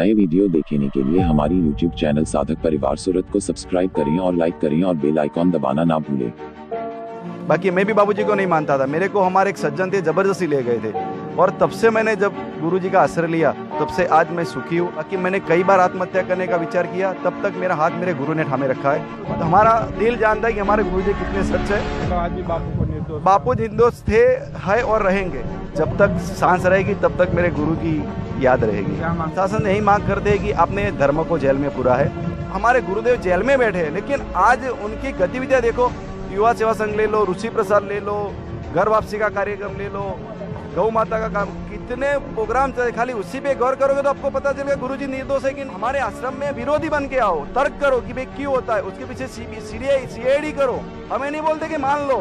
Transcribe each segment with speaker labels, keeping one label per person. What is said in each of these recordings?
Speaker 1: नए वीडियो देखने के लिए हमारी YouTube चैनल साधक परिवार सूरत को सब्सक्राइब करें और लाइक करें और बेल आइकॉन दबाना ना भूलें।
Speaker 2: बाकी मैं भी बाबूजी को नहीं मानता था। मेरे को हमारे एक सज्जन थे, जबरदस्ती ले गए थे और तब से मैंने जब गुरुजी का आश्रय लिया तब से आज मैं सुखी हूँ। बाकी मैंने कई बार आत्महत्या करने का विचार किया, तब तक मेरा हाथ मेरे गुरु ने थामे रखा है। तो हमारा दिल जानता है कि हमारे गुरुजी कितने सच है।
Speaker 3: तो आज भी बापू को निर्दोष,
Speaker 2: बापू निर्दोष थे, है और रहेंगे। जब तक सांस रहेगी तब तक मेरे गुरु की याद रहेगी। शासन यही मांग करते हैं कि आपने धर्म को जेल में पूरा है। हमारे गुरुदेव जेल में बैठे हैं, लेकिन आज उनकी गतिविधियां देखो। युवा सेवा संघ ले लो, ऋषि प्रसाद ले लो, घर वापसी का कार्यक्रम ले लो, गौ माता का काम, कितने प्रोग्राम चले। खाली उसी पे गौर करोगे तो आपको पता चलेगा गुरुजी निर्दोष है। कि हमारे आश्रम में विरोधी बन के आओ, तर्क करो कि भाई क्यों होता है, उसके पीछे CID करो। हमें नहीं बोलते कि मान लो,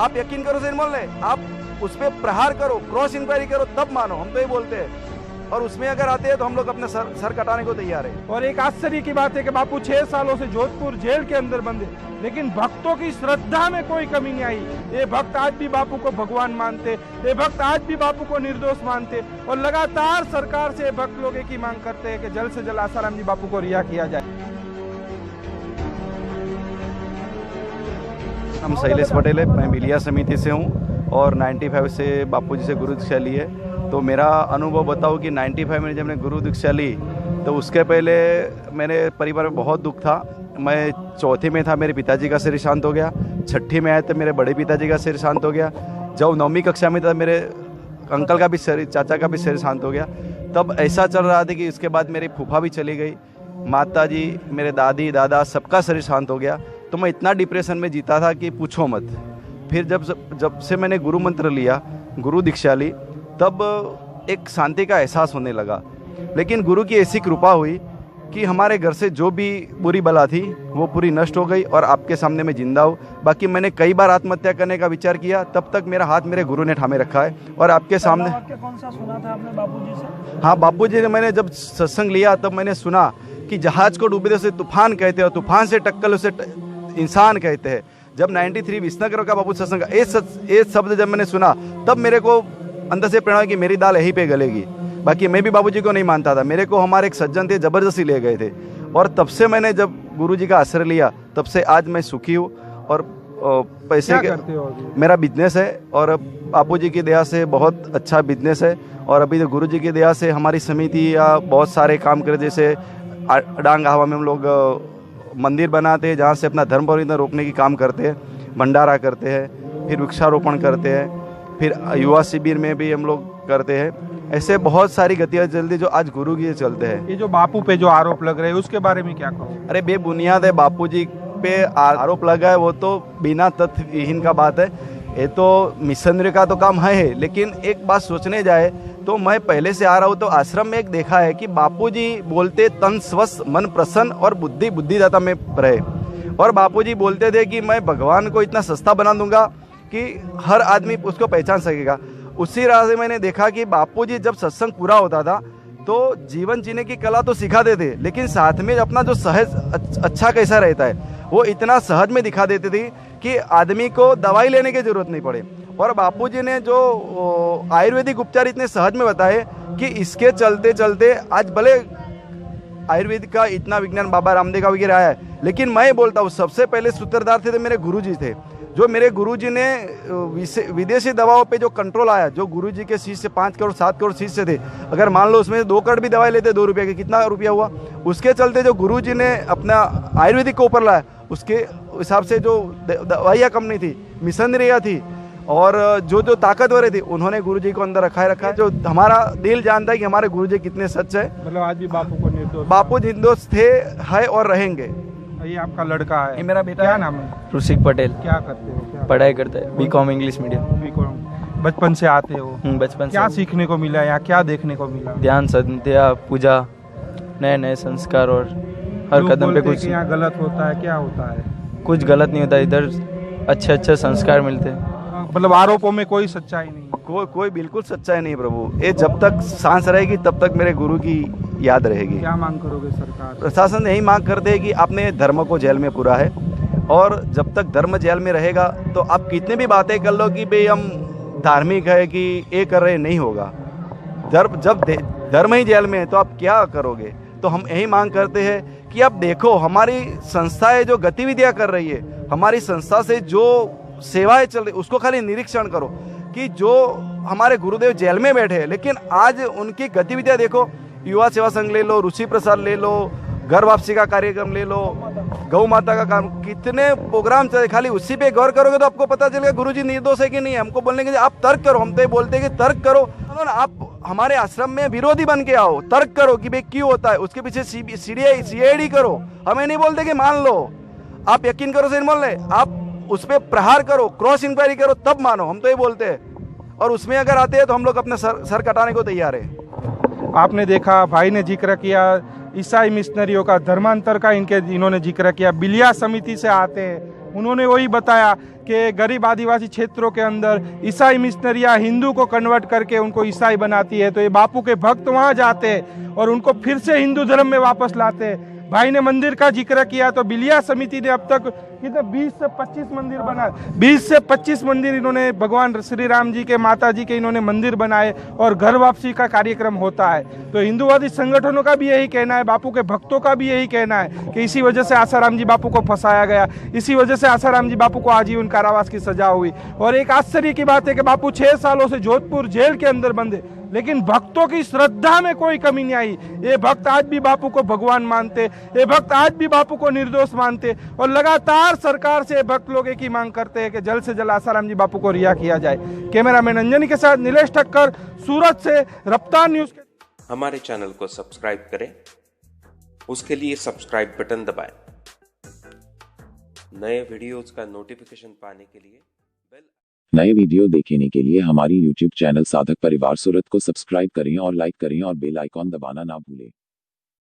Speaker 2: आप यकीन करो से बोल रहे, आप उस पर प्रहार करो, क्रॉस इंक्वायरी करो, तब मानो। हम तो ये बोलते हैं और उसमें अगर आते हैं तो हम लोग अपने सर कटाने को तैयार है।
Speaker 3: और एक आश्चर्य की बात है कि बापू 6 सालों से जोधपुर जेल के अंदर बंद है, लेकिन भक्तों की श्रद्धा में कोई कमी नहीं आई। ये भक्त आज भी बापू को भगवान मानते, ये भक्त आज भी बापू को निर्दोष मानते और लगातार सरकार से भक्त लोग एक ही मांग करते हैं कि जल्द से जल्द आसाराम जी बापू को रिहा किया जाए।
Speaker 2: हम शैलेश पटेल है, मैं बिलिया समिति से हूँ और 95 से बापू जी से गुरु दीक्षा ली है। तो मेरा अनुभव बताऊँ कि 95 में जब मैंने गुरु दीक्षा ली तो उसके पहले मेरे परिवार में बहुत दुख था। मैं चौथी में था, मेरे पिताजी का शरीर शांत हो गया। छठी में आया तो मेरे बड़े पिताजी का शरीर शांत हो गया। जब 9वीं कक्षा में था मेरे अंकल का भी शरीर, चाचा का भी शरीर शांत हो गया। तब ऐसा चल रहा था कि उसके बाद मेरी फूफा भी चली गई, माता जी, मेरे दादी दादा, सबका शरीर शांत हो गया। तो मैं इतना डिप्रेशन में जीता था कि पूछो मत। फिर जब से मैंने गुरु मंत्र लिया, गुरु दीक्षा ली, तब एक शांति का एहसास होने लगा। लेकिन गुरु की ऐसी कृपा हुई कि हमारे घर से जो भी बुरी बला थी वो पूरी नष्ट हो गई और आपके सामने मैं जिंदा हूँ। बाकी मैंने कई बार आत्महत्या करने का विचार किया, तब तक मेरा हाथ मेरे गुरु ने थामे रखा है और आपके सामने।
Speaker 3: कौन सा सुना था आपने बापूजी से?
Speaker 2: हाँ, बापूजी ने, मैंने जब सत्संग लिया तब मैंने सुना कि जहाज को डूबे उसे तूफान कहते हैं और तूफान से टक्कर उसे इंसान कहते हैं। जब 93 विसनगर का बापू सत्संग, ये शब्द जब मैंने सुना तब मेरे को अंदर से प्रेरणा कि मेरी दाल यहीं पे गलेगी। बाकी मैं भी बाबूजी को नहीं मानता था। मेरे को हमारे एक सज्जन थे, जबरदस्ती ले गए थे और तब से मैंने जब गुरुजी का आश्रय लिया तब से आज मैं सुखी हूँ। और पैसे के मेरा बिजनेस है और बापूजी की दया से बहुत अच्छा बिजनेस है। और अभी तो गुरुजी की दया से हमारी समिति या बहुत सारे काम करे, जैसे डांग हवा में हम लोग मंदिर बनाते हैं जहाँ से अपना धर्म परिवर्तन रोकने की काम करते हैं, भंडारा करते हैं, फिर वृक्षारोपण करते हैं, फिर युवा शिविर में भी हम लोग करते हैं। ऐसे बहुत सारी गतिविधियां चलती जो आज गुरु की चलते हैं।
Speaker 3: ये जो बापू पे जो आरोप लग रहे हैं उसके बारे में क्या कहो?
Speaker 2: अरे बेबुनियाद है, बापू जी पे आरोप लगा है वो तो बिना तथ्यहीन का बात है। ये तो मिशनरी का तो काम है, लेकिन एक बात सोचने जाए तो मैं पहले से आ रहा हूँ तो आश्रम में एक देखा है कि बापूजी बोलते तन स्वस्थ मन प्रसन्न और बुद्धि बुद्धिदाता में रहे। और बापूजी बोलते थे कि मैं भगवान को इतना सस्ता बना दूंगा कि हर आदमी उसको पहचान सकेगा। उसी राह से मैंने देखा कि बापूजी जब सत्संग पूरा होता था तो जीवन जीने की कला तो सिखाते थे, लेकिन साथ में अपना जो सहज अच्छा कैसा रहता है वो इतना सहज में दिखा देते थे कि आदमी को दवाई लेने की जरूरत नहीं पड़े। और बापूजी ने जो आयुर्वेदिक उपचार इतने सहज में बताए कि इसके चलते चलते आज भले आयुर्वेद का इतना विज्ञान बाबा रामदेव का वगैरह आया है, लेकिन मैं बोलता हूँ सबसे पहले सूत्रधार थे मेरे गुरुजी थे। जो मेरे गुरुजी ने विदेशी दवाओं पे जो कंट्रोल आया, जो गुरुजी के शिष्य 5 करोड़ 7 करोड़ शिष्य थे, अगर मान लो उसमें 2 करोड़ भी दवाई लेते 2 रुपये की, कितना रुपया हुआ? उसके चलते जो गुरुजी ने अपना आयुर्वेदिक को ऊपर लाया, उसके हिसाब से जो दवाइयाँ कंपनी थी, मिशनरियाँ थी और जो ताकतवर थी, उन्होंने गुरुजी को अंदर रखा है। जो हमारा दिल जानता है कि हमारे गुरुजी कितने सच है।
Speaker 3: मतलब आज भी बापू को निर्दोष,
Speaker 2: बापू निर्दोष थे, है और रहेंगे।
Speaker 3: ये आपका लड़का है?
Speaker 2: ये मेरा बेटा।
Speaker 3: क्या नाम है?
Speaker 4: ऋषिक पटेल।
Speaker 3: क्या करते हो? क्या
Speaker 4: पढ़ाई करता है, BCom इंग्लिश मीडियम।
Speaker 3: BCom बचपन से आते हो?
Speaker 4: बचपन से।
Speaker 3: क्या सीखने को मिला या क्या देखने को मिला?
Speaker 4: ध्यान, संध्या, पूजा, नए नए संस्कार और हर कदम पे कुछ
Speaker 3: यहाँ गलत होता है, क्या होता है?
Speaker 4: कुछ गलत नहीं होता, इधर अच्छे अच्छे संस्कार मिलते हैं।
Speaker 3: मतलब आरोपों में कोई सच्चाई नहीं?
Speaker 2: कोई बिल्कुल सच्चाई नहीं प्रभु। ये जब तक सांस रहेगी तब तक मेरे गुरु की याद रहेगी।
Speaker 3: क्या मांग करोगे सरकार?
Speaker 2: प्रशासन यही मांग करते हैं कि आपने धर्म को जेल में पूरा है और जब तक धर्म जेल में रहेगा तो आप कितने भी बातें कर लो कि भाई हम धार्मिक है कि ये कर रहे, नहीं होगा। जब धर्म ही जेल में है तो आप क्या करोगे। तो हम यही मांग करते हैं कि आप देखो हमारी संस्थाएं जो गतिविधियां कर रही है, हमारी संस्था से जो सेवाएं चल रही, उसको खाली निरीक्षण करो कि जो हमारे गुरुदेव जेल में बैठे हैं लेकिन आज उनकी गतिविधियां देखो। युवा सेवा संघ ले लो, रुचि प्रसार ले लो, घर वापसी का कार्यक्रम ले लो, गौ माता का काम, कितने प्रोग्राम चले, खाली उसी पे गौर करोगे तो आपको पता चलेगा गुरुजी निर्दोष है कि नहीं। हमको बोलने के लिए आप तर्क करो, हम तो ये बोलते हैं कि तर्क करो। आप हमारे आश्रम में विरोधी बन के आओ, तर्क करो कि भाई क्यों होता है, उसके पीछे CID करो। हमें नहीं बोलते कि मान लो, आप यकीन करो से बोल रहे, आप उस पर प्रहार करो, क्रॉस इंक्वायरी करो, तब मानो। हम तो ये बोलते हैं, और उसमें अगर आते हैं तो हम लोग अपने सर कटाने को तैयार है।
Speaker 3: आपने देखा, भाई ने जिक्र किया ईसाई मिशनरियों का, धर्मांतर का इन्होंने जिक्र किया। बिलिया समिति से आते हैं, उन्होंने वही बताया कि गरीब आदिवासी क्षेत्रों के अंदर ईसाई मिशनरियाँ हिंदू को कन्वर्ट करके उनको ईसाई बनाती है, तो ये बापू के भक्त वहाँ जाते हैं और उनको फिर से हिंदू धर्म में वापस लाते हैं। भाई ने मंदिर का जिक्र किया, तो बिलिया समिति ने अब तक कितने 20 से 25 मंदिर बनाए, 20 से 25 मंदिर इन्होंने भगवान श्री राम जी के, माता जी के इन्होंने मंदिर बनाए और घर वापसी का कार्यक्रम होता है। तो हिंदूवादी संगठनों का भी यही कहना है, बापू के भक्तों का भी यही कहना है कि इसी वजह से आसाराम जी बापू को फंसाया गया, इसी वजह से आसाराम जी बापू को आजीवन कारावास की सजा हुई। और एक आश्चर्य की बात है कि बापू 6 सालों से जोधपुर जेल के अंदर बंद है, लेकिन भक्तों की श्रद्धा में कोई कमी नहीं आई। ये भक्त आज भी बापू को भगवान मानते, ये भक्त आज भी बापू को निर्दोष मानते, और लगातार सरकार से भक्त लोग एक ही मांग करते हैं कि जल्द से जल्द आसाराम जी बापू को रिहा किया जाए। कैमरामैन अंजनी के साथ नीलेश ठक्कर, सूरत से, रफ्तार न्यूज।
Speaker 5: हमारे चैनल को सब्सक्राइब करें, उसके लिए सब्सक्राइब बटन दबाएं। नए वीडियोज का नोटिफिकेशन पाने के लिए
Speaker 1: नए वीडियो देखने के लिए हमारी YouTube चैनल साधक परिवार सूरत को सब्सक्राइब करें और लाइक करें और बेल आइकॉन दबाना ना भूलें।